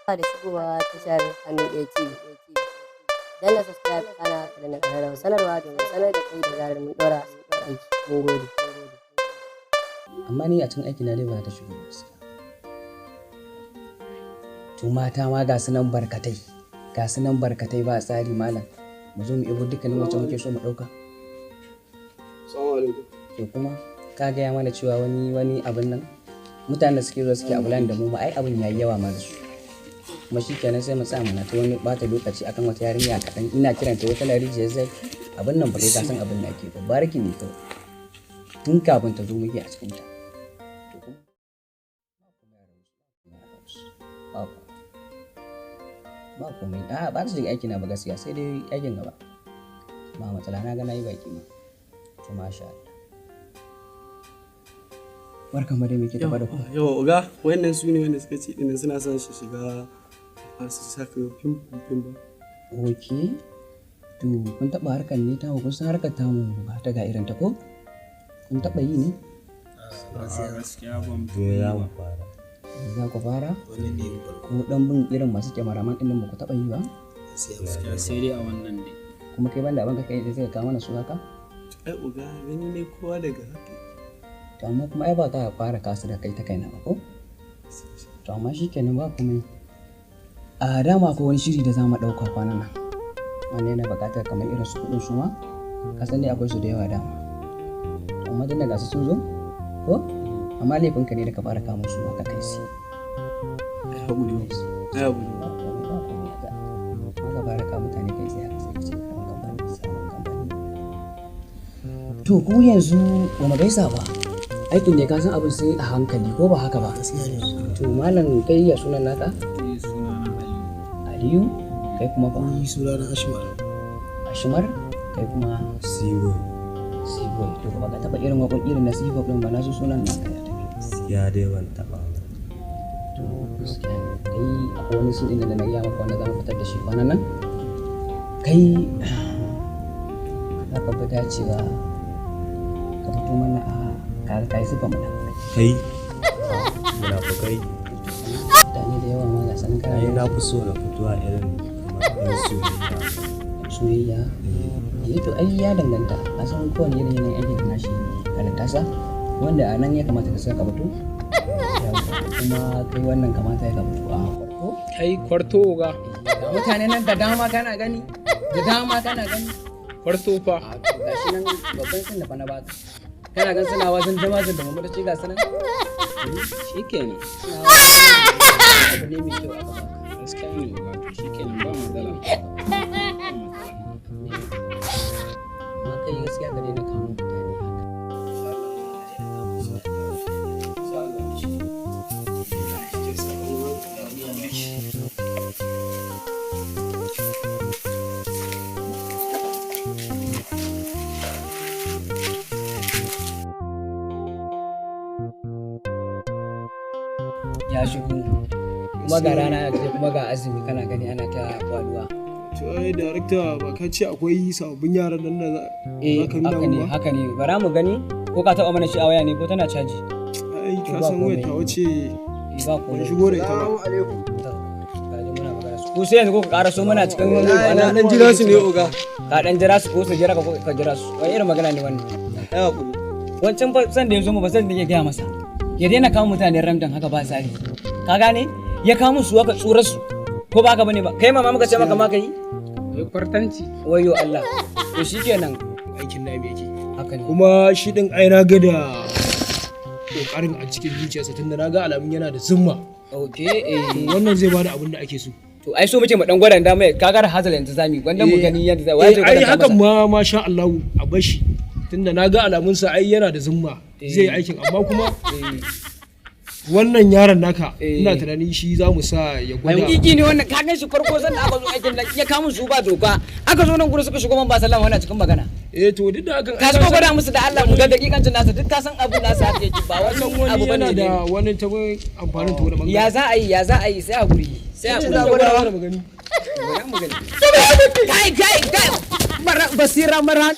da shigowa tashar Hannu Ɗaya TV. Danna subscribe kana da na ƙararrawa sanarwa domin sanar da kai da zarar mun ɗora aiki. Mun gode. Amma ni a cikin aiki na dai ba ta shigo gaskiya. To mata ma ga su nan barkatai ba tsari malam. Mu zo mu ibo dukkanin wacce muke so mu ɗauka. Assalamu alaikum. To kuma ka gaya mana cewa wani abin nan mutanen da suke zuwa suke abulan da mu ma ai abin yayi yawa ma da su. Kuma shi kenan sai mu tsaya mana ta wani bata lokaci akan wata yarinya kaɗan ina kiranta wata larijiyar zai abin nan ba kai ka san abin da ake ba bariki ne kawai tun kafin ta zo muke a cikin ta ba komai ba ta shiga aiki na ba gaskiya sai dai aikin gaba ba matsala na ga nayi baki ma to masha Allah barkan mu da muke tafa da ku Yawa uga wayannan su ne wanda suka ce dinnan suna son su shiga su saka fim ba. Okay. To kun taɓa harkar ne ta kun san harkar ta mu ba ta ga irin ta ko? Kun taɓa yi ne? Gaskiya ban za mu fara. Za ku fara? Ko dan bin irin masu kyamaraman ɗin ba ku taɓa yi ba? gaskiya sai dai a wannan dai. Kuma kai banda abin ka kai zai kawo mana su haka? Ai uga gani ne kowa daga haka. To amma kuma ai ba ka fara kasu da kai ta kaina ba ko? To amma shikenan ba komai. A dama akwai wani shiri da za mu ɗauka kwanan nan wanda yana buƙatar kamar irin su kuɗin su ma ka san dai akwai su da yawa dama amma tun daga su sun zo ko amma laifin ka ne da ka fara kama su ka kai su Ai haƙuri. Ai haƙuri. ka fara kama mutane kai sai aka sai ce kan kamfani samun kamfani to ku yanzu ba mu gaisa ba aikin da ka san abin sai a hankali ko ba haka ba to malam kai ya sunan naka Aliyu kai kuma ba Ni suna na Ashmar kai kuma Siwo. to ba ka taba irin wakon irin na Siwo din ba na su sunan naka ya tafi Gaskiya dai ban taɓa ba. to gaskiya kai akwai wani sun inda na gaya maka wanda za mu fitar da shi kwanan nan kai za ka fi dacewa ka fito mana a kai zuba mana Kai, munafukai. mutane da yawa ma ga sanin Ni kana na fi so na fito a irin kamar ɗan soyayya. soyayya to ai ya danganta a san kowane yanayin aikin da nashi halittasa wanda a nan ya kamata ka saka fito kuma kai wannan kamata ya ka fito a farko Kai kwarto ga ga mutane nan da dama kana gani kwarto fa. a to gashi nan babban sun da fa na baka kana gan suna wasan dama da mamada ce ga sanan Shikenan. abu ne mai kyau a gaba Gaskiya ne ba. Shikenan ba matsala. amma kai gaskiya ka daina kawo mutane haka ya shigo kuma ga rana ce kuma ga azumi kana gani ana ta kwaluwa To ai director ba ka ce akwai sababbin yaran nan da za ka nuna haka mu ne ba? haka ne bara mu gani ko ka taba mana shi a waya ne ko tana caji Ai ka ba san wayar komai. ta wace ba ko ban shigo da ita ba. ko sai yanzu ko ka ƙara so muna cikin wani Na dan jira su ne uga. ka dan jira su ko su jira ka jira su wani irin magana ne wannan Ai haƙuri. wancan fa san da ya zo mu ba san da ya gaya masa ya daina kawo mutane ramdan haka ba tsari ka gane ya kawo musu haka tsurar su ko ba ka bane ba kai mama muka ce maka ma kai Kai kwartanci. wayo Allah to shikenan Aikin na me yake. haka ne Kuma shi din ai na ga da kokarin a cikin zuciyarsa tunda na ga alamun yana da zumma. okay Wannan zai bada abin da ake so. to ai so muke mu dan gwada da mai kaga da hazal yanzu zami wanda mu gani yadda zai waje ai hakan ma masha Allah a bashi tunda na ga alamunsa ai yana da zumma zai yi aikin amma kuma wannan yaron naka ina tunanin shi za mu sa ya gwada. Gigi ne wannan ka gan shi farko sanda aka zo aikin nan ya kawo su ba doka aka zo nan gurin suka shigo man ba sallama wannan cikin magana To duk da hakan ka so gwada musu da Allah mu ga dakikancin nasa duk ka san abin nasa haka yake ba san wannan abu wani bane yana da da wani ta amfanin ta wani bangare. ya za a yi sai a guri sai a Za guri a gwada mana magani. gwada mu gani kai basira maran